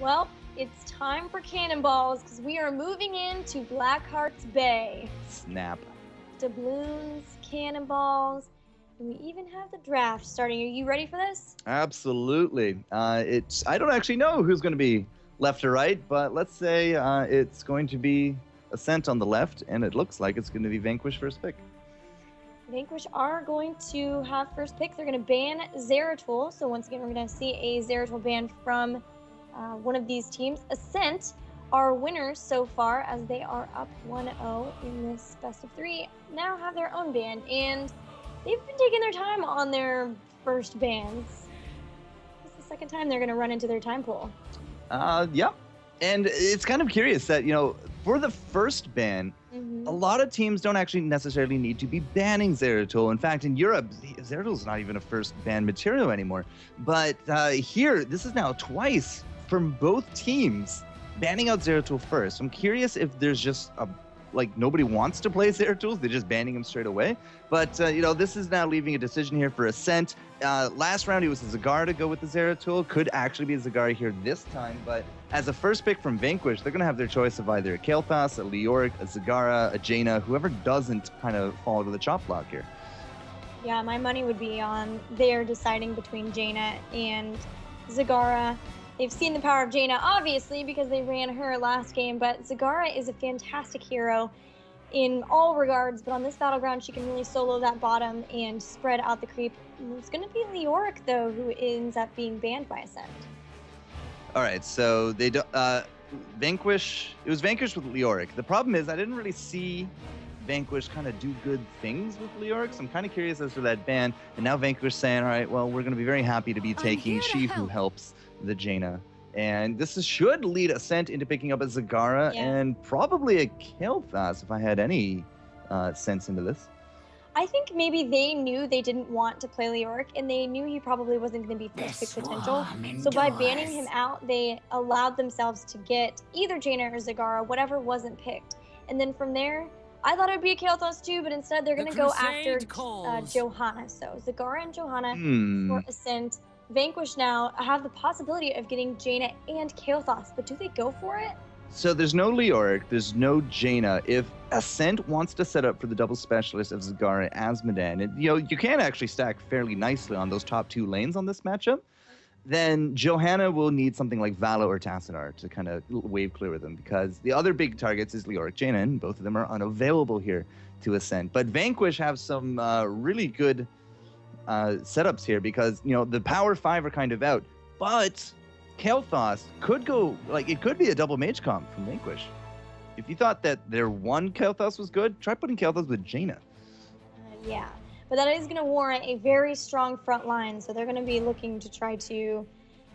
Well, it's time for cannonballs because we are moving into Blackheart's Bay. Snap. Doubloons, cannonballs, and we even have the draft starting. Are you ready for this? Absolutely. I don't actually know who's going to be left or right, but let's say it's going to be Ascent on the left, and it looks like it's going to be Vanquish first pick. Vanquish are going to have first pick. They're going to ban Zeratul. So once again, we're going to see a Zeratul ban from one of these teams. Ascent are winners so far as they are up 1-0 in this best of three. Now have their own ban, and they've been taking their time on their first bans. This is the second time they're going to run into their time pool. Yeah. And it's kind of curious that, for the first ban, a lot of teams don't actually necessarily need to be banning Zeratul. In fact, in Europe, Zeratul's not even a first ban material anymore. But here, this is now twice from both teams banning out Zeratul first. I'm curious if there's just nobody wants to play Zeratul, they're just banning him straight away. But, this is now leaving a decision here for Ascent. Last round, it was a Zagara to go with the Zeratul. Could actually be a Zagara here this time, but as a first pick from Vanquish, they're going to have their choice of either a Kael'thas, a Leoric, a Zagara, a Jaina, whoever doesn't kind of fall to the chop block here. Yeah, my money would be on they're deciding between Jaina and Zagara. They've seen the power of Jaina, obviously, because they ran her last game, but Zagara is a fantastic hero in all regards, but on this battleground, she can really solo that bottom and spread out the creep. It's going to be Leoric, though, who ends up being banned by Ascent. All right, so they Vanquish. It was Vanquish with Leoric. The problem is I didn't really see Vanquish kind of do good things with Leoric, so I'm kind of curious as to that ban. And now Vanquish saying, all right, well, we're going to be very happy to be taking She Who Helps the Jaina. And this should lead Ascent into picking up a Zagara and probably a Kael'thas if I had any sense into this. I think maybe they knew they didn't want to play Leoric, and they knew he probably wasn't going to be first pick potential. So by banning him out, they allowed themselves to get either Jaina or Zagara, whatever wasn't picked. And then from there, I thought it would be a Kael'thas too, but instead they're going to go after Johanna. So Zagara and Johanna for Ascent. Vanquish now have the possibility of getting Jaina and Kael'thas, but do they go for it? So there's no Leoric, there's no Jaina. If Ascent wants to set up for the double specialist of Zagara as Medan, and you can actually stack fairly nicely on those top two lanes on this matchup, then Johanna will need something like Valo or Tassadar to kind of wave clear with them, because the other big targets is Leoric, Jaina, and both of them are unavailable here to Ascent. But Vanquish have some really good setups here, because the power 5 are kind of out, but Kael'thas could go, it could be a double mage comp from Vanquish. If you thought that their one Kael'thas was good, try putting Kael'thas with Jaina. Yeah, but that is going to warrant a very strong front line, so they're going to be looking to try to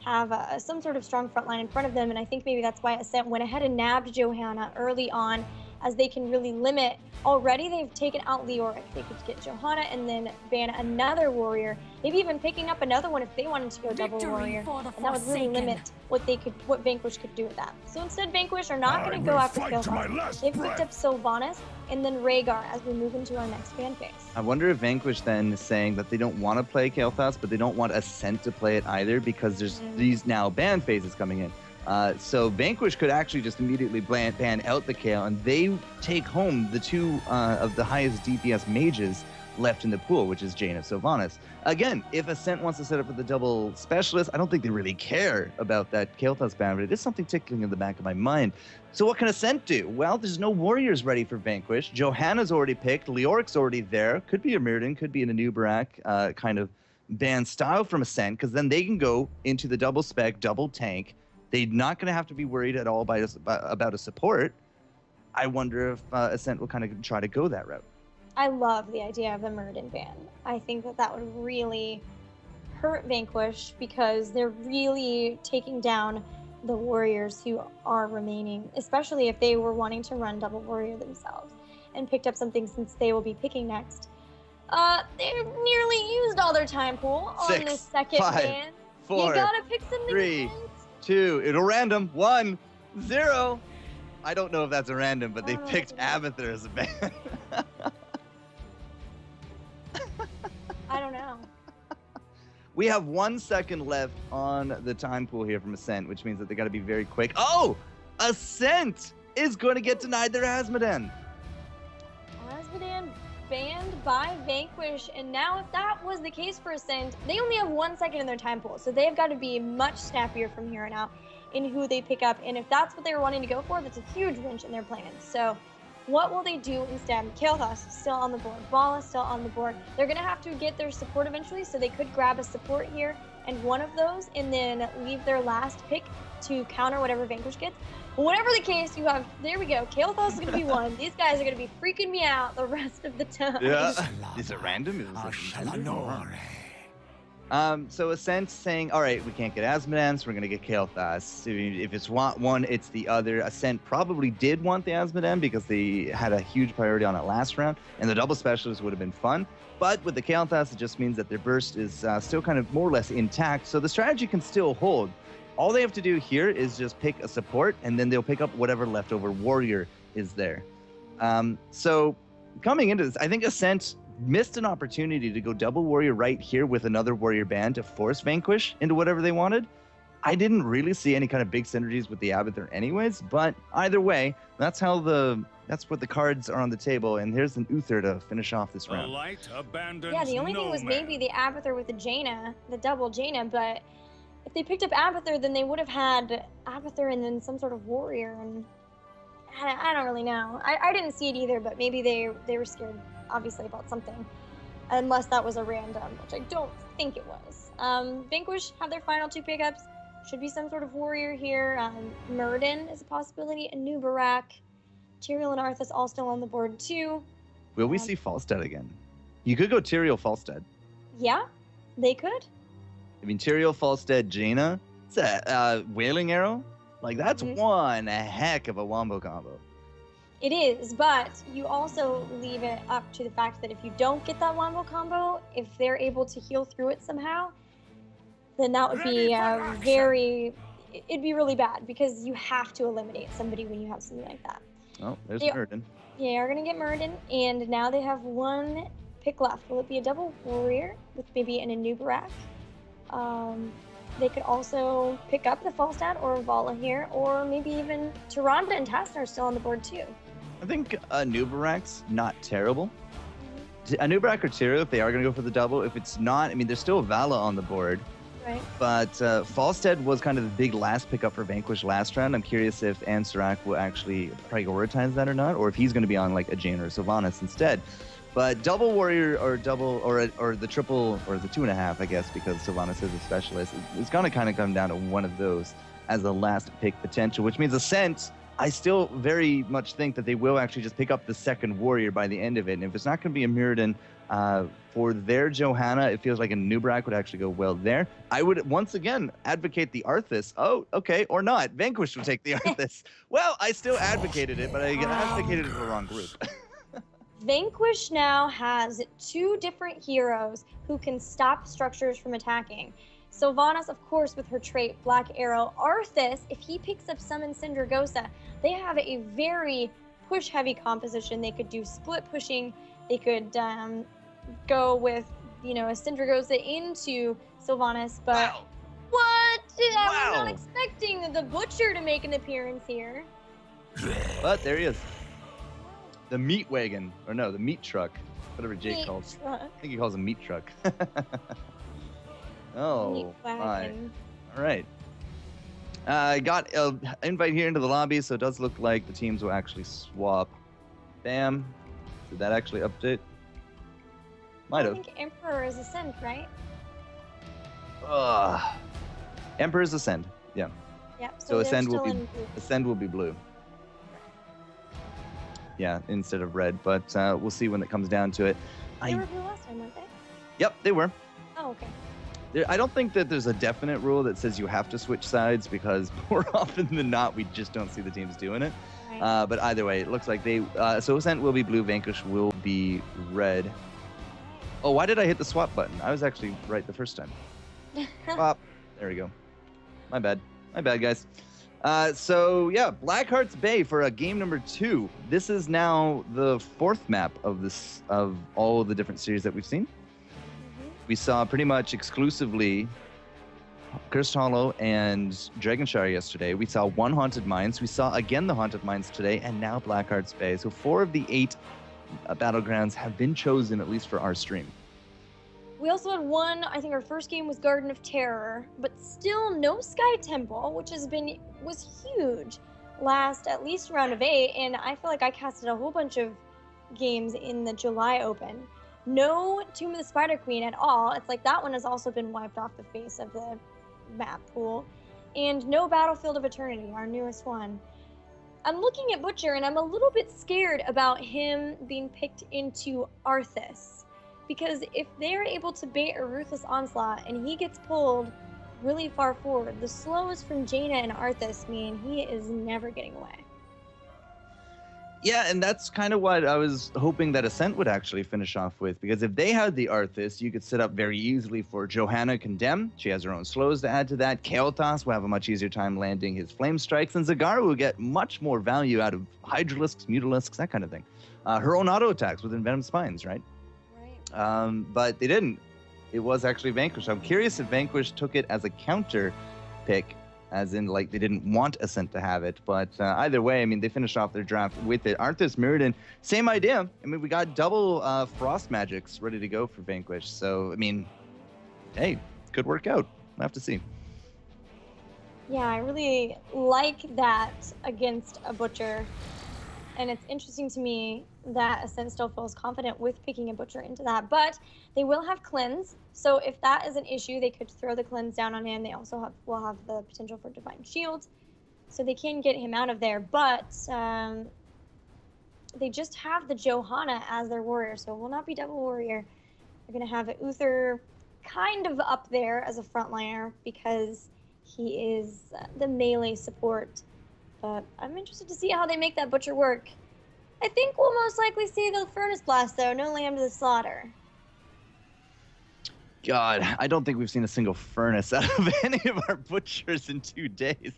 have some sort of strong front line in front of them, and I think maybe that's why Ascent went ahead and nabbed Johanna early on, as they can really limit. Already they've taken out Leoric. They could get Johanna and then ban another warrior, maybe even picking up another one if they wanted to go double warrior, and that would really limit what Vanquish could do with that. So instead, Vanquish are not going to go after Kael'thas. They've picked up Sylvanas and then Rhaegar as we move into our next ban phase. I wonder if Vanquish then is saying that they don't want to play Kael'thas, but they don't want Ascent to play it either, because there's these now ban phases coming in. So Vanquish could actually just immediately ban out the Kael, and they take home the two of the highest DPS mages left in the pool, which is Jaina and Sylvanas. Again, if Ascent wants to set up with the double specialist, I don't think they really care about that Kael'thas ban, but it is something tickling in the back of my mind. So what can Ascent do? Well, there's no warriors ready for Vanquish. Johanna's already picked. Leoric's already there. Could be a Mirrodin, could be an Anubarak kind of ban style from Ascent, because then they can go into the double spec, double tank. They're not going to have to be worried at all about a support. I wonder if Ascent will kind of try to go that route. I love the idea of the Mirrodin ban. I think that would really hurt Vanquish, because they're really taking down the warriors who are remaining, especially if they were wanting to run double warrior themselves and picked up something since they will be picking next. They've nearly used all their time pool on this second ban. 4, you gotta pick something 3, 2, it'll random, 1, 0. I don't know if that's a random, but they picked Abathur as a ban. I don't know. We have 1 second left on the time pool here from Ascent, which means that they got to be very quick. Oh, Ascent is going to get denied their Asmodan. Asmodan banned by Vanquish, and now if that was the case for Ascent, they only have 1 second in their time pool, so they've got to be much snappier from here on out in who they pick up, and if that's what they were wanting to go for, that's a huge wrench in their plans. So what will they do instead? Kael'thas still on the board, Vala still on the board. They're going to have to get their support eventually, so they could grab a support here and one of those, and then leave their last pick to counter whatever Vanquish gets. Whatever the case, you have, there we go, Kael'thas is going to be one. These guys are going to be freaking me out the rest of the time. Yeah. Is it random? So Ascent saying, all right, we can't get Asmodan, so we're going to get Kael'thas. If it's want one, it's the other. Ascent probably did want the Asmodan because they had a huge priority on it last round, and the double specialist would have been fun. But with the Kael'thas, it just means that their burst is still kind of more or less intact, so the strategy can still hold. All they have to do here is just pick a support, and then they'll pick up whatever leftover warrior is there. So coming into this, I think Ascent missed an opportunity to go double warrior right here with another warrior band to force Vanquish into whatever they wanted. I didn't really see any kind of big synergies with the Abathur anyways, but either way, that's what the cards are on the table, and here's an Uther to finish off this round. Yeah, the only thing was maybe the Abathur with the Jaina, the double Jaina, but if they picked up Abathur, then they would have had Abathur and then some sort of warrior, and I don't really know. I didn't see it either, but maybe they were scared, obviously, about something, unless that was a random, which I don't think it was. Vanquish have their final 2 pickups. Should be some sort of warrior here. Murden is a possibility, Anubarak, Tyrael and Arthas all still on the board too. Will we see Falstad again? You could go Tyrael Falstad. Yeah, they could. I mean, Tyrael Falstad, Jaina, it's a Wailing Arrow. Like, that's one heck of a wombo combo. It is, but you also leave it up to the fact that if you don't get that wombo combo, if they're able to heal through it somehow, then that would be it'd be really bad, because you have to eliminate somebody when you have something like that. Oh, there's Murden. They are going to get Murden, and now they have 1 pick left. Will it be a double warrior with maybe an Anubarak? They could also pick up the Falstad or Vala here, or maybe even Tyrande and Tasner are still on the board too. I think Anubarak's not terrible. Anubarak or Tyrael, if they are going to go for the double. If it's not, I mean, there's still Vala on the board. Right. But Falstad was kind of the big last pickup for Vanquish last round. I'm curious if Ansarak will actually prioritize that or not, or if he's going to be on like a Jaina or Sylvanas instead. But double warrior or double or the triple or the 2.5, I guess, because Sylvanas is a specialist, it's going to kind of come down to one of those as the last pick potential, which means Ascent, I still very much think that they will actually just pick up the second warrior by the end of it. And if it's not going to be a Myrden for their Johanna, it feels like a Anubarak would actually go well there. I would once again advocate the Arthas. Oh, okay, or not. Vanquish would take the Arthas. Well, I still advocated it, but I advocated it for the wrong group. Vanquish now has 2 different heroes who can stop structures from attacking. Sylvanas, of course, with her trait Black Arrow. Arthas, if he picks up Summon Syndragosa, they have a very push-heavy composition. They could do split pushing. They could go with, a Syndragosa into Sylvanas. But wow. What? I was not expecting the Butcher to make an appearance here. But there he is. The meat wagon, or no, the meat truck, whatever Jake calls. I think he calls a meat truck. Oh, my. All right. I got an invite here into the lobby, so it does look like the teams will actually swap. Bam. Did that actually update? Might have. I think Emperor is Ascent, right? Emperor's Ascend, yeah. Yeah. So Ascend will be blue. Yeah, instead of red, but we'll see when it comes down to it. They were blue last time, weren't they? Yep, they were. Oh, okay. I don't think that there's a definite rule that says you have to switch sides, because more often than not, we just don't see the teams doing it. Right. But either way, it looks like they... so Ascent will be blue, Vanquish will be red. Oh, why did I hit the swap button? I was actually right the first time. Swap. There we go. My bad. My bad, guys. So yeah, Blackheart's Bay for game number 2. This is now the 4th map of all of the different series that we've seen. we saw pretty much exclusively Cursed Hollow and Dragonshire yesterday. We saw one Haunted Mines. We saw again the Haunted Mines today, and now Blackheart's Bay. So 4 of the 8 battlegrounds have been chosen, at least for our stream. We also had one, I think our first game was Garden of Terror, but still no Sky Temple, which was huge last at least round of 8, and I feel like I casted a whole bunch of games in the July Open. No Tomb of the Spider Queen at all. It's like that one has also been wiped off the face of the map pool. And no Battlefield of Eternity, our newest one. I'm looking at Butcher and I'm a little bit scared about him being picked into Arthas. Because if they're able to bait a Ruthless Onslaught and he gets pulled really far forward, the slows from Jaina and Arthas mean he is never getting away. Yeah, and that's kind of what I was hoping that Ascent would actually finish off with, because if they had the Arthas, you could set up very easily for Johanna Condemn. She has her own slows to add to that. Kael'thas will have a much easier time landing his Flame Strikes, and Zagara will get much more value out of Hydralisks, Mutalisks, that kind of thing. Her own auto attacks with Envenomed Spines, right? Right. But they didn't. It was actually Vanquish. I'm curious if Vanquish took it as a counter pick, as in, like, they didn't want Ascent to have it. But either way, I mean, they finished off their draft with it. Arthas Mirrodin, same idea. I mean, we got double Frost Magics ready to go for Vanquish. So, I mean, hey, it could work out. We'll have to see. Yeah, I really like that against a Butcher. And it's interesting to me that Ascent still feels confident with picking a Butcher into that. But they will have Cleanse, so if that is an issue, they could throw the Cleanse down on him. They also will have the potential for Divine Shield, so they can get him out of there. But they just have the Johanna as their warrior, so it will not be double warrior. They're going to have Uther kind of up there as a frontliner because he is the melee support. But I'm interested to see how they make that Butcher work. I think we'll most likely see the Furnace Blast, though. No Lamb to the Slaughter. God, I don't think we've seen a single Furnace out of any of our Butchers in 2 days.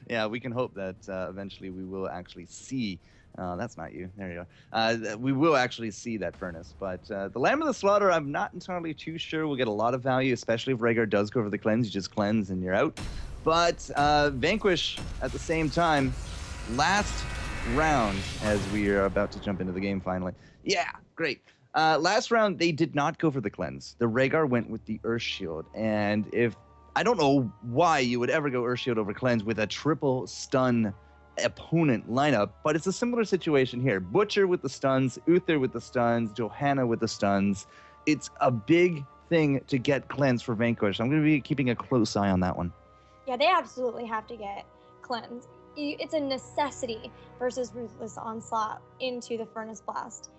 Yeah, we can hope that eventually we will actually see. That's not you. There you go. We will actually see that Furnace. But the Lamb of the Slaughter, I'm not entirely too sure. We'll get a lot of value, especially if Rhaegar does go for the Cleanse. You just cleanse and you're out. But Vanquish, at the same time, last round, as we are about to jump into the game finally. Yeah, great. Last round, they did not go for the Cleanse. The Rhaegar went with the Earth Shield. And I don't know why you would ever go Earth Shield over Cleanse with a triple stun opponent lineup, but it's a similar situation here. Butcher with the stuns, Uther with the stuns, Johanna with the stuns. It's a big thing to get Cleanse for Vanquish. I'm going to be keeping a close eye on that one. Yeah, they absolutely have to get Cleanse. It's a necessity versus Ruthless Onslaught into the Furnace Blast,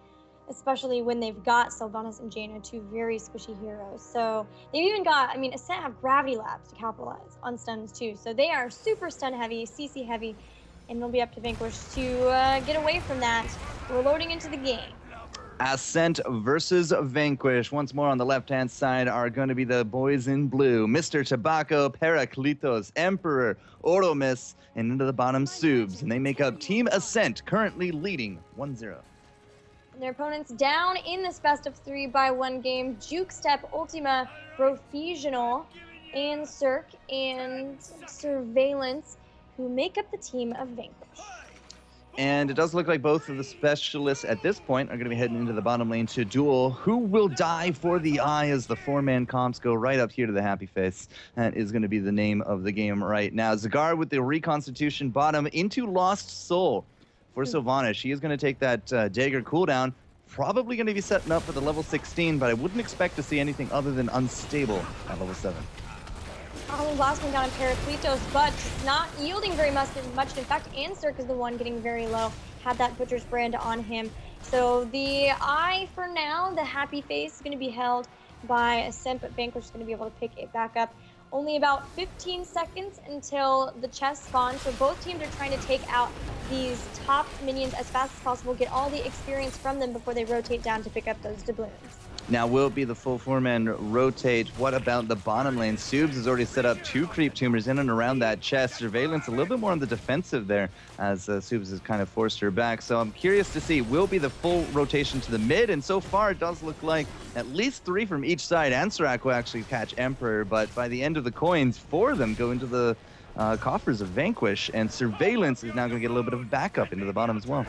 especially when they've got Sylvanas and Jaina, 2 very squishy heroes. So they've even got, Ascent have Gravity Labs to capitalize on stuns too. So they are super stun heavy, CC heavy, and it'll be up to Vanquish to get away from that. We're loading into the game. Ascent versus Vanquish. Once more on the left-hand side are going to be the boys in blue. Mr. Tobacco, Parakletos, Emperor, Oromis, and into the bottom, Subs. And they make up Team Ascent, currently leading 1-0. And their opponents down in this best-of-3 by 1 game. Juke Step, Ultima, Professional, and Cirque, and Surveillance, who make up the team of Vanquish. And it does look like both of the specialists at this point are going to be heading into the bottom lane to duel. Who will die for the eye as the 4-man comps go right up here to the happy face? That is going to be the name of the game right now. Zagar with the Reconstitution bottom into Lost Soul for Sylvanas. She is going to take that dagger cooldown. Probably going to be setting up for the level 16, but I wouldn't expect to see anything other than unstable at level 7. Last one down on Parakletos, but not yielding very much. In fact, Ansirk is the one getting very low. Had that Butcher's Brand on him. So the eye, for now, the happy face, is going to be held by Ascent, but Vanquish is going to be able to pick it back up. Only about 15 seconds until the chest spawns, so both teams are trying to take out these top minions as fast as possible, get all the experience from them before they rotate down to pick up those doubloons. Now will it be the full 4-man rotate? What about the bottom lane? Subs has already set up 2 creep tumors in and around that chest. Surveillance a little bit more on the defensive there as Subs has kind of forced her back. So I'm curious to see, will be the full rotation to the mid? And so far it does look like at least 3 from each side. Ansarak will actually catch Emperor, but by the end of the coins, 4 of them go into the coffers of Vanquish, and Surveillance is now going to get a little bit of a backup into the bottom as well.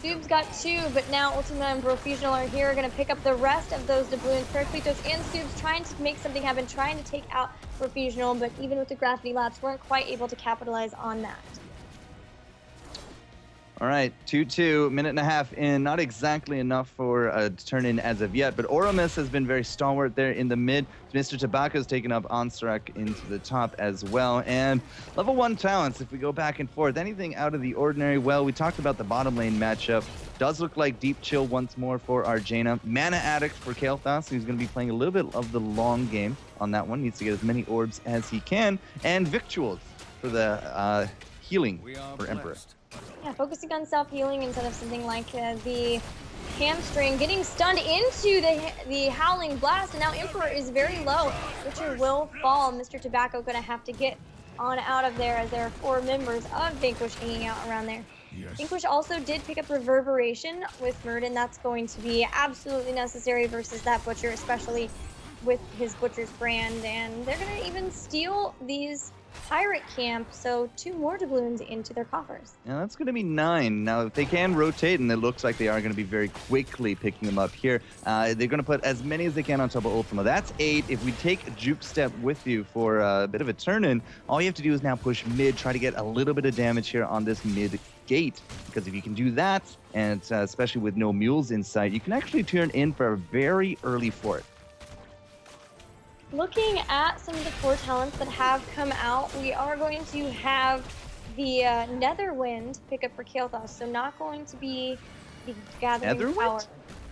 Subs got 2, but now Ultima and Profusional are here, going to pick up the rest of those doubloons. Periclitos and Subs trying to make something happen, trying to take out Profusional, but even with the gravity laps, weren't quite able to capitalize on that. All right, 2-2, minute and a half in. Not exactly enough for a turn-in as of yet, but Oromis has been very stalwart there in the mid. Mr. Tobacco's taken up Ansarak into the top as well. And level 1 talents, if we go back and forth, anything out of the ordinary? Well, we talked about the bottom lane matchup. Does look like Deep Chill once more for Arjana. Mana Addict for Kael'thas, who's going to be playing a little bit of the long game on that one. Needs to get as many orbs as he can. And Victuals for the healing for Emperor. Yeah, focusing on self-healing instead of something like the hamstring, getting stunned into the Howling Blast, and now Emperor is very low. Richard will fall. Mr. Tobacco going to have to get on out of there as there are 4 members of Vanquish hanging out around there. Yes. Vanquish also did pick up Reverberation with Murden. That's going to be absolutely necessary versus that Butcher, especially with his Butcher's brand, and they're going to even steal these pirate camp, so 2 more doubloons into their coffers. Now that's going to be 9. Now if they can rotate, and it looks like they are going to be very quickly picking them up here, they're going to put as many as they can on top of Ultima. That's 8. If we take Juke Step with you for a bit of a turn-in, all you have to do is now push mid, try to get a little bit of damage here on this mid gate, because if you can do that, and especially with no mules in sight, you can actually turn in for a very early fort. Looking at some of the core talents that have come out, we are going to have the Netherwind pick up for Kael'thas, so not going to be the Gathering Power.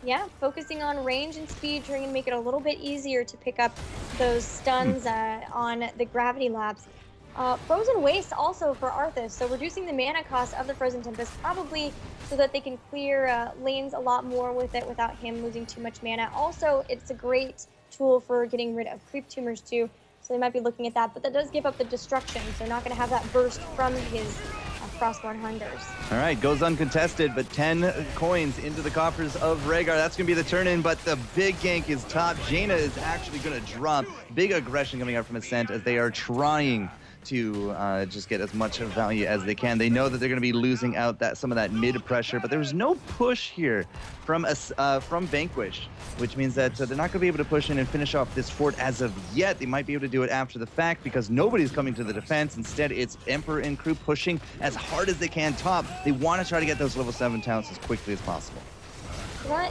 Yeah, focusing on range and speed, trying to make it a little bit easier to pick up those stuns on the gravity labs. Frozen Waste also for Arthas, so reducing the mana cost of the Frozen Tempest, probably so that they can clear lanes a lot more with it without him losing too much mana. Also, it's a great tool for getting rid of creep tumors too, so they might be looking at that, but that does give up the destruction, so they're not going to have that burst from his Frostborn Hungers. All right, goes uncontested, but 10 coins into the coffers of Rhaegar. That's going to be the turn-in, but the big gank is top. Jaina is actually going to drop. Big aggression coming out from Ascent as they are trying to just get as much value as they can. They know that they're going to be losing out some of that mid pressure, but there's no push here from Vanquish, which means that they're not going to be able to push in and finish off this fort as of yet. They might be able to do it after the fact because nobody's coming to the defense. Instead, it's Emperor and crew pushing as hard as they can top. They want to try to get those level 7 talents as quickly as possible.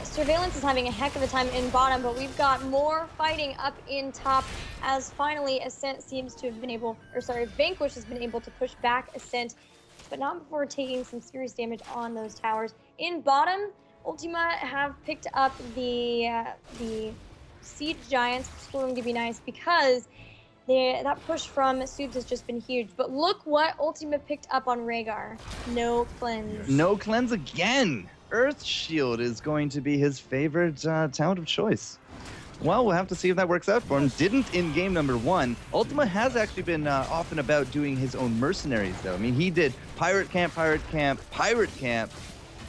Surveillance is having a heck of a time in bottom, but we've got more fighting up in top as finally Ascent seems to have been able, Vanquish has been able to push back Ascent, but not before taking some serious damage on those towers. In bottom, Ultima have picked up the Siege Giants, which is going to be nice because that push from Subs has just been huge. But look what Ultima picked up on Rhaegar. No cleanse. No cleanse again. Earth Shield is going to be his favorite talent of choice. Well, we'll have to see if that works out for him. Didn't in game number 1. Ultima has actually been off and about doing his own mercenaries, though. I mean, he did Pirate Camp,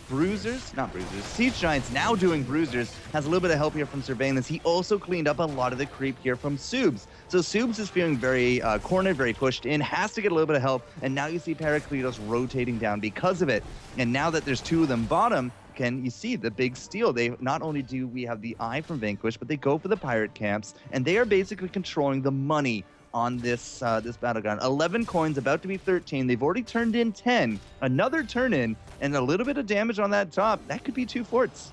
Bruisers, not Bruisers, Siege Giants, now doing Bruisers, has a little bit of help here from Surveillance. He also cleaned up a lot of the creep here from Subs. So Subs is feeling very cornered, very pushed in, has to get a little bit of help, and now you see Periclitos rotating down because of it. And now that there's 2 of them bottom, you see the big steal. They not only do we have the eye from Vanquish, but they go for the pirate camps, and they are basically controlling the money on this battleground. 11 coins, about to be 13. They've already turned in 10. Another turn in, and a little bit of damage on that top. That could be 2 forts.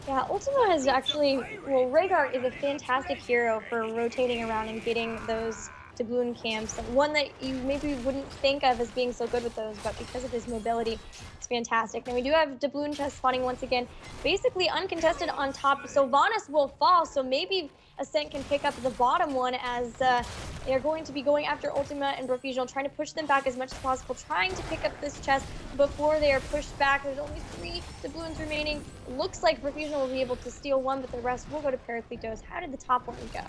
Yeah, Ultima has actually, well, Rhaegar is a fantastic hero for rotating around and getting those doubloon camps. One that you maybe wouldn't think of as being so good with those, but because of his mobility, it's fantastic. Now we do have doubloon chest spawning once again, basically uncontested on top, so Vanus will fall, so maybe Ascent can pick up the bottom one as they're going to be going after Ultima and Profusional, trying to push them back as much as possible, trying to pick up this chest before they are pushed back. There's only 3 doubloons remaining. Looks like Profusional will be able to steal one, but the rest will go to Parakletos. How did the top one go?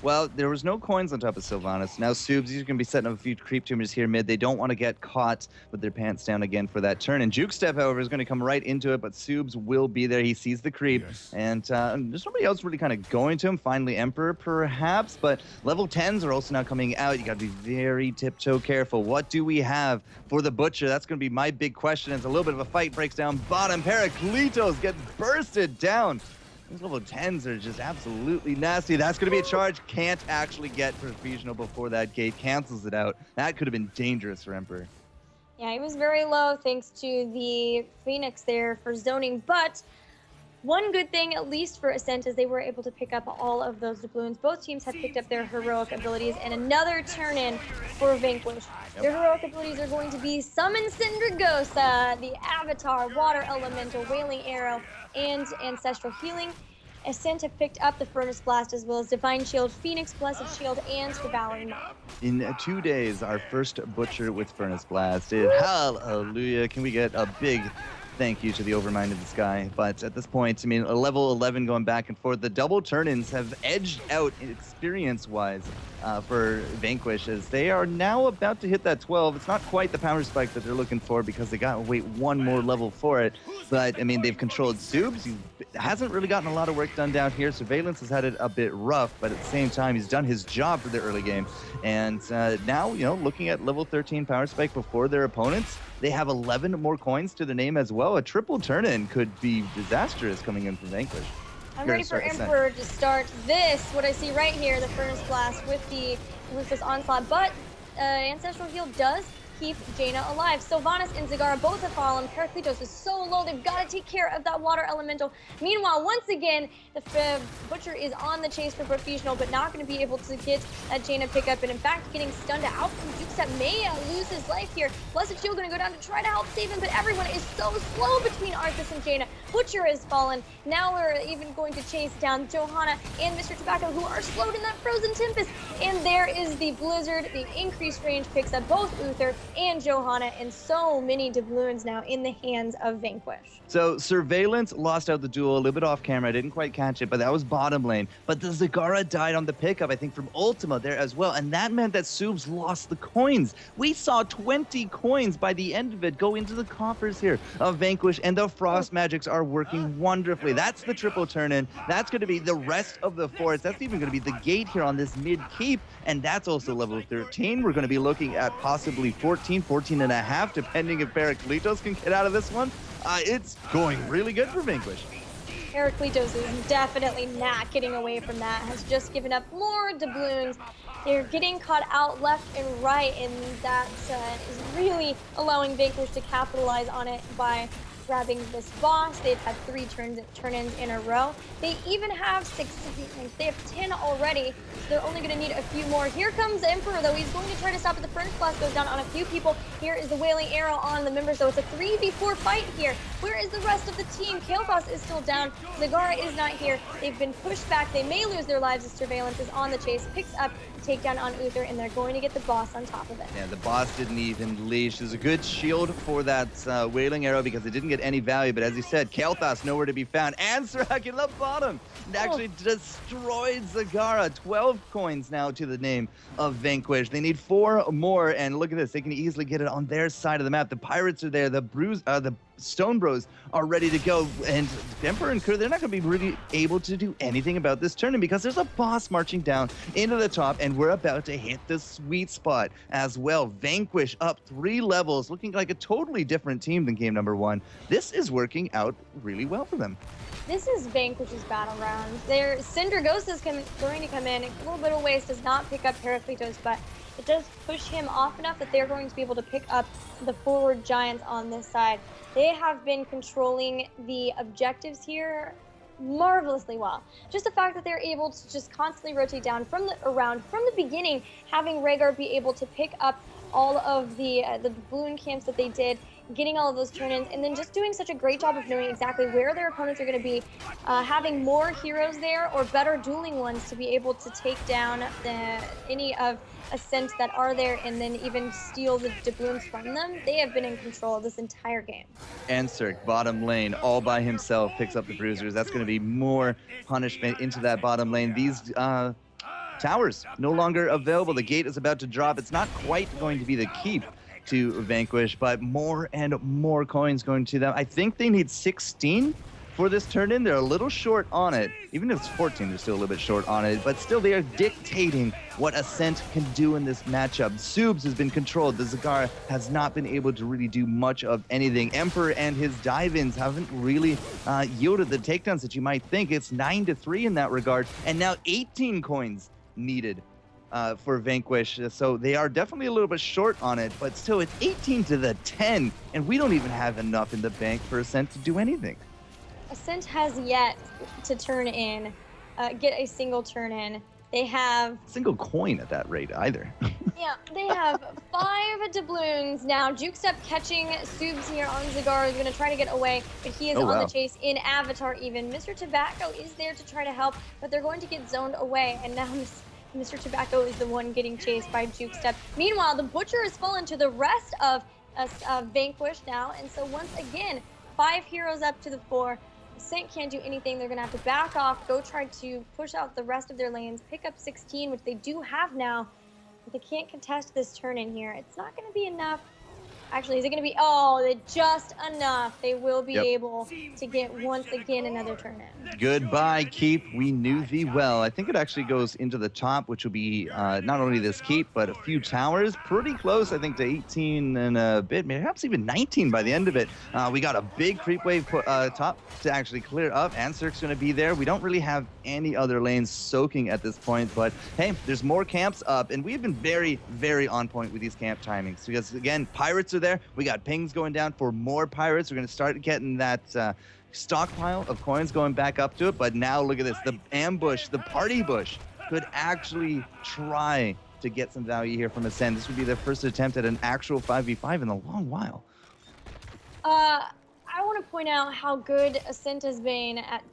Well, there was no coins on top of Sylvanas. Now Subs, he's going to be setting up a few creep tumors here mid. They don't want to get caught with their pants down again for that turn. And Jukestep, however, is going to come right into it, but Subs will be there. He sees the creep. Yes. And there's nobody else really kind of going to him. Finally, Emperor, perhaps. But level 10s are also now coming out. You got to be very tiptoe careful. What do we have for the Butcher? That's going to be my big question. It's a little bit of a fight. Breaks down bottom. Parakletos gets bursted down. These level 10s are just absolutely nasty. That's going to be a charge. Can't actually get Profusional before that gate. Cancels it out. That could have been dangerous for Emperor. Yeah, he was very low thanks to the Phoenix there for zoning. But one good thing, at least for Ascent, is they were able to pick up all of those doubloons. Both teams had picked up their heroic abilities. And another turn-in for Vanquish. Yep. Their heroic abilities are going to be Summon Syndragosa, the Avatar, Water Elemental, Wailing Arrow, and Ancestral Healing. Ascent have picked up the Furnace Blast as well as Divine Shield, Phoenix Blessed Shield, and Devouring Maw. In 2 days, our first Butcher with Furnace Blast. Hallelujah. Can we get a big thank you to the Overmind of the Sky? But at this point, I mean, a level 11 going back and forth. The double turn-ins have edged out experience-wise for Vanquish, as they are now about to hit that 12. It's not quite the power spike that they're looking for because they got to wait one more level for it. But, I mean, they've controlled Subs. He hasn't really gotten a lot of work done down here. Surveillance has had it a bit rough, but at the same time, he's done his job for the early game. And now, you know, looking at level 13 power spike before their opponents, they have 11 more coins to their name as well. A triple turn-in could be disastrous coming in from Vanquish. I'm ready for Emperor to start this, what I see right here, the Furnace Blast with the Ruthless Onslaught. But Ancestral Heal does keep Jaina alive. Sylvanas and Zagara both have fallen. Parakletos is so low, they've got to take care of that Water Elemental. Meanwhile, once again, the Butcher is on the chase for Profusional, but not going to be able to get that Jaina pickup, and in fact, getting stunned out from Jukestep may lose his life here. Blessed Shield going to go down to try to help save him, but everyone is so slow between Arthas and Jaina. Butcher has fallen. Now we're even going to chase down Johanna and Mr. Tobacco, who are slowed in that Frozen Tempest. And there is the Blizzard. The increased range picks up both Uther and Johanna, and so many doubloons now in the hands of Vanquish. So Surveillance lost out the duel a little bit off camera. I didn't quite catch it, but that was bottom lane. But the Zagara died on the pickup, I think, from Ultima there as well, and that meant that Subs lost the coins. We saw 20 coins by the end of it go into the coffers here of Vanquish, and the Frost Magics are working wonderfully. That's the triple turn-in. That's going to be the rest of the forest. That's even going to be the gate here on this mid-keep, and that's also level 13. We're going to be looking at possibly 14 and a half, depending if Parakletos can get out of this one. It's going really good for Vanquish. Parakletos is definitely not getting away from that, has just given up more doubloons. They're getting caught out left and right, and that is really allowing Vanquish to capitalize on it by grabbing this boss. They've had 3 turn-ins in a row. They even have 6 sequence. They have 10 already, so they're only going to need a few more. Here comes Emperor, though. He's going to try to stop it. The Furnace Blast goes down on a few people. Here is the Wailing Arrow on the members, though. It's a 3v4 fight here. Where is the rest of the team? Kael'thas is still down. Zagara is not here. They've been pushed back. They may lose their lives as Surveillance is on the chase. Picks up the takedown on Uther, and they're going to get the boss on top of it. Yeah, the boss didn't even leash. There's a good shield for that Wailing Arrow because it didn't get any value, but as you said, Kael'thas nowhere to be found. And Sirach in the bottom actually destroyed Zagara. 12 coins now to the name of Vanquish. They need 4 more, and look at this. They can easily get it on their side of the map. The Pirates are there. The Stone Bros are ready to go, and Emperor and crew, they're not going to be really able to do anything about this tournament because there's a boss marching down into the top, and we're about to hit the sweet spot as well. Vanquish up 3 levels, looking like a totally different team than game number 1. This is working out really well for them. This is Vanquish's battleground. Their Syndragosa is going to come in. A little bit of waste, does not pick up Parakletos, but it does push him off enough that they're going to be able to pick up the forward giants on this side. They have been controlling the objectives here marvelously well. Just the fact that they're able to just constantly rotate down from the beginning, having Rhaegar be able to pick up all of the balloon camps that they did getting all of those turn-ins, and then just doing such a great job of knowing exactly where their opponents are going to be, having more heroes there or better dueling ones to be able to take down any of Ascent that are there and then even steal the doubloons from them. They have been in control of this entire game. Ansirk, bottom lane, all by himself, picks up the bruisers. That's going to be more punishment into that bottom lane. These towers no longer available. The gate is about to drop. It's not quite going to be the keep to Vanquish, but more and more coins going to them. I think they need 16 for this turn-in. They're a little short on it. Even if it's 14, they're still a little bit short on it, but still they are dictating what Ascent can do in this matchup. Subs has been controlled. The Zagara has not been able to really do much of anything. Emperor and his dive-ins haven't really yielded the takedowns that you might think. It's 9-3 in that regard, and now 18 coins needed for Vanquish. So they are definitely a little bit short on it, but still it's 18-10, and we don't even have enough in the bank for Ascent to do anything. Ascent has yet to turn in, get a single turn in. They have... Single coin at that rate either. Yeah, they have 5 doubloons now. Jukestep catching Subs here on Zagara is going to try to get away, but he is on the chase in Avatar even. Mr. Tobacco is there to try to help, but they're going to get zoned away, and now Mr. Tobacco is the one getting chased by Jukestep. Meanwhile, the Butcher has fallen to the rest of Vanquish now, and so once again, 5 heroes up to the 4. Ascent can't do anything. They're going to have to back off, go try to push out the rest of their lanes, pick up 16, which they do have now. But they can't contest this turn in here. It's not going to be enough. Actually, is it going to be... Oh, just enough. They will be able to get, once again, another turn in. Goodbye, Keep. We knew thee well. I think it actually goes into the top, which will be not only this Keep, but a few towers. Pretty close, I think, to 18 and a bit, perhaps even 19 by the end of it. We got a big creep wave top to actually clear up. Ansirk's going to be there. We don't really have any other lanes soaking at this point, but hey, there's more camps up, and we've been very, very on point with these camp timings. Because, again, Pirates are there. We got pings going down for more Pirates. We're going to start getting that stockpile of coins going back up to it. But now look at this. The ambush, the party bush could actually try to get some value here from Ascent. This would be their first attempt at an actual 5v5 in a long while. I want to point out how good Ascent has been at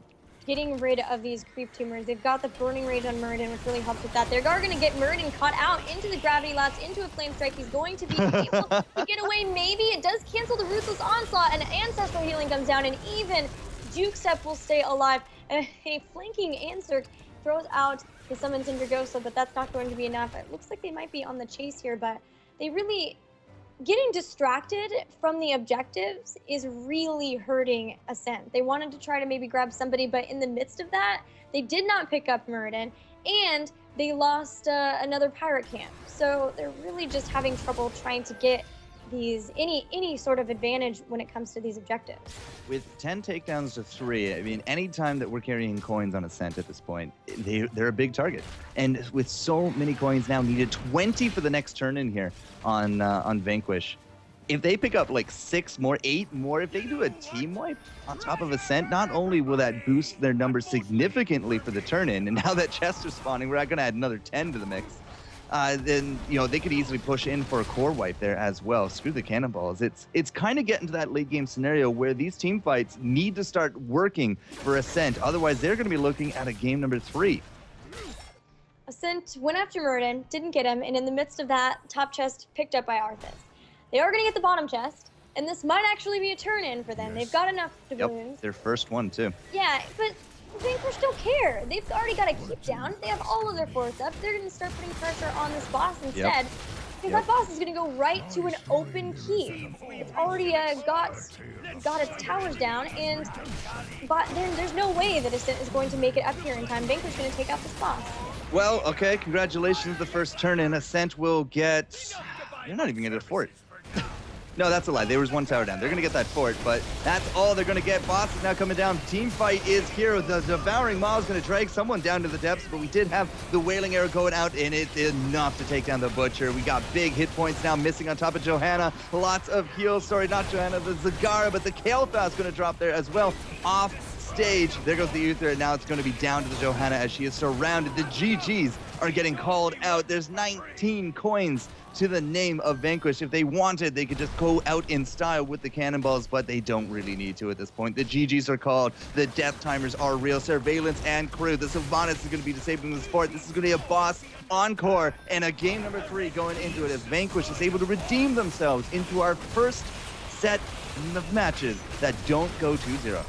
getting rid of these creep tumors. They've got the Burning Rage on Muradin, which really helps with that. They're going to get Muradin caught out into the Gravity Lats, into a Flame Strike. He's going to be able to get away. Maybe it does cancel the Ruthless Onslaught, and Ancestral Healing comes down, and even Jukestep will stay alive. A flanking Ansirk throws out the Summon Syndragosa, but that's not going to be enough. It looks like they might be on the chase here, but they really... Getting distracted from the objectives is really hurting Ascent. They wanted to try to maybe grab somebody, but in the midst of that, they did not pick up Muradin, and they lost another pirate camp. So they're really just having trouble trying to get these any sort of advantage when it comes to these objectives. With 10 takedowns to 3, I mean, any time that we're carrying coins on Ascent at this point, they're a big target. And with so many coins now needed, 20 for the next turn in here on Vanquish. If they pick up like 6 more, 8 more, if they do a team wipe on top of Ascent, not only will that boost their numbers significantly for the turn in, and now that Chester's spawning, we're going to add another 10 to the mix. Then, you know, they could easily push in for a core wipe there as well. Screw the cannonballs. It's kind of getting to that late game scenario where these team fights need to start working for Ascent. Otherwise, they're going to be looking at a game number 3. Ascent went after Muradin, didn't get him, and in the midst of that, top chest picked up by Arthas. They are going to get the bottom chest, and this might actually be a turn-in for them. They've got enough doubloons. Yep, their first one, too. Yeah, but Vanquish don't care. They've already got a keep down. They have all of their force up. They're going to start putting pressure on this boss instead. Because that boss is going to go right to an open keep. It's already got its towers down, and there's no way that Ascent is going to make it up here in time. Vanquish is going to take out this boss. Well, okay, congratulations. The first turn in. Ascent will get... They're not even going to get a fort. No, that's a lie. There was 1 tower down. They're going to get that fort, but that's all they're going to get. Boss is now coming down. Team fight is here. The Devouring Maw is going to drag someone down to the depths, but we did have the Wailing Arrow going out, and it's enough to take down the Butcher. We got big hit points now missing on top of Johanna. Lots of heals. Sorry, not Johanna, the Zagara, but the Kael'thas is going to drop there as well. Off stage. There goes the Uther, and now it's going to be down to the Johanna as she is surrounded. The GG's are getting called out. There's 19 coins to the name of Vanquish. If they wanted, they could just go out in style with the cannonballs, but they don't really need to at this point. The GGs are called. The death timers are real. Surveillance and crew. The Sylvanas is going to be disabling the support. This is going to be a boss encore, and a game number 3 going into it as Vanquish is able to redeem themselves into our first set of matches that don't go 2-0.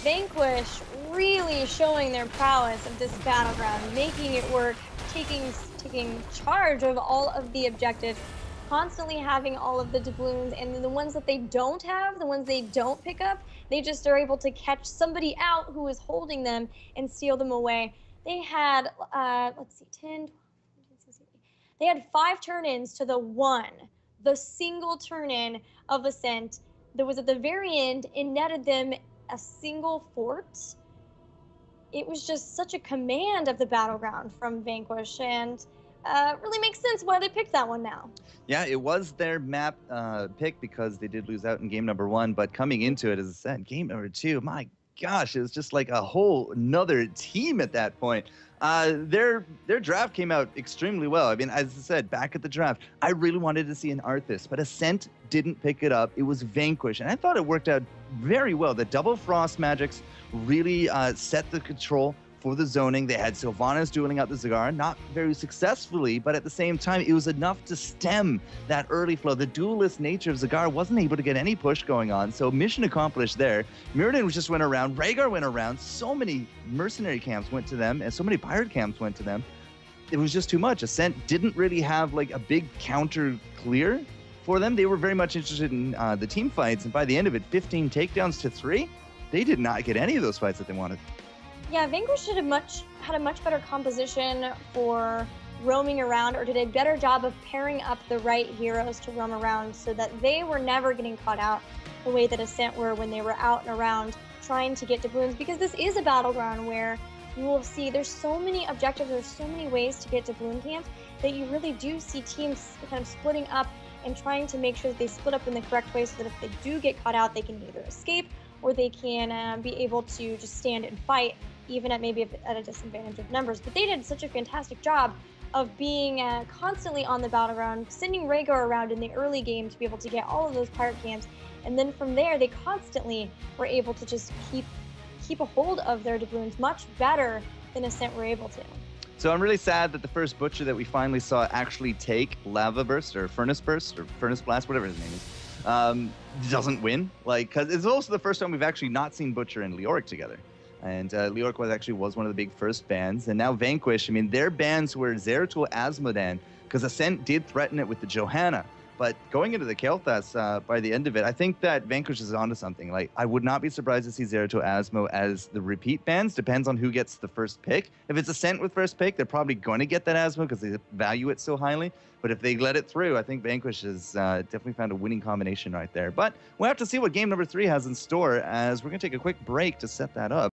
Vanquish really showing their prowess of this battleground, making it work, taking charge of all of the objectives, constantly having all of the doubloons, and then the ones that they don't have, the ones they don't pick up, they just are able to catch somebody out who is holding them and steal them away. They had, let's see, 10, 12, 16, they had 5 turn-ins to the single turn-in of Ascent that was at the very end and netted them a single fort. It was just such a command of the battleground from Vanquish, and really makes sense why they picked that one now. Yeah, it was their map pick because they did lose out in game number 1, but coming into it, as I said, game number 2, my gosh, it was just like a whole nother team at that point. Their draft came out extremely well. I mean, as I said, back at the draft, I really wanted to see an Arthas, but Ascent didn't pick it up. It was Vanquish, and I thought it worked out very well. The double frost magics really set the control for the zoning. They had Sylvanas dueling out the Zagar, not very successfully, but at the same time, it was enough to stem that early flow. The duelist nature of Zagar wasn't able to get any push going on, so mission accomplished there. Mirrodin just went around, Rhaegar went around, so many mercenary camps went to them, and so many pirate camps went to them. It was just too much. Ascent didn't really have like a big counter clear for them. They were very much interested in the team fights, and by the end of it, 15 takedowns to 3, they did not get any of those fights that they wanted. Yeah, Vanquish had a much better composition for roaming around, or did a better job of pairing up the right heroes to roam around so that they were never getting caught out the way that Ascent were when they were out and around trying to get doubloons, because this is a battleground where you will see there's so many objectives, there's so many ways to get doubloon camps that you really do see teams kind of splitting up and trying to make sure that they split up in the correct way so that if they do get caught out, they can either escape or they can be able to just stand and fight, even at maybe at a disadvantage of numbers. But they did such a fantastic job of being constantly on the battleground, sending Rhaegar around in the early game to be able to get all of those pirate camps. And then from there, they constantly were able to just keep a hold of their doubloons much better than Ascent were able to. So I'm really sad that the first Butcher that we finally saw actually take Lava Burst or Furnace Burst or Furnace Blast, whatever his name is, doesn't win. Like, cause it's also the first time we've actually not seen Butcher and Leoric together. And Leoric was one of the big first bans. And now Vanquish, I mean, their bans were Zeratul Asmodan, because Ascent did threaten it with the Johanna. But going into the Kael'thas by the end of it, I think that Vanquish is onto something. Like, I would not be surprised to see Zeratul Asmo as the repeat bans. Depends on who gets the first pick. If it's Ascent with first pick, they're probably going to get that Asmo because they value it so highly. But if they let it through, I think Vanquish has definitely found a winning combination right there. But we'll have to see what game number 3 has in store, as we're going to take a quick break to set that up.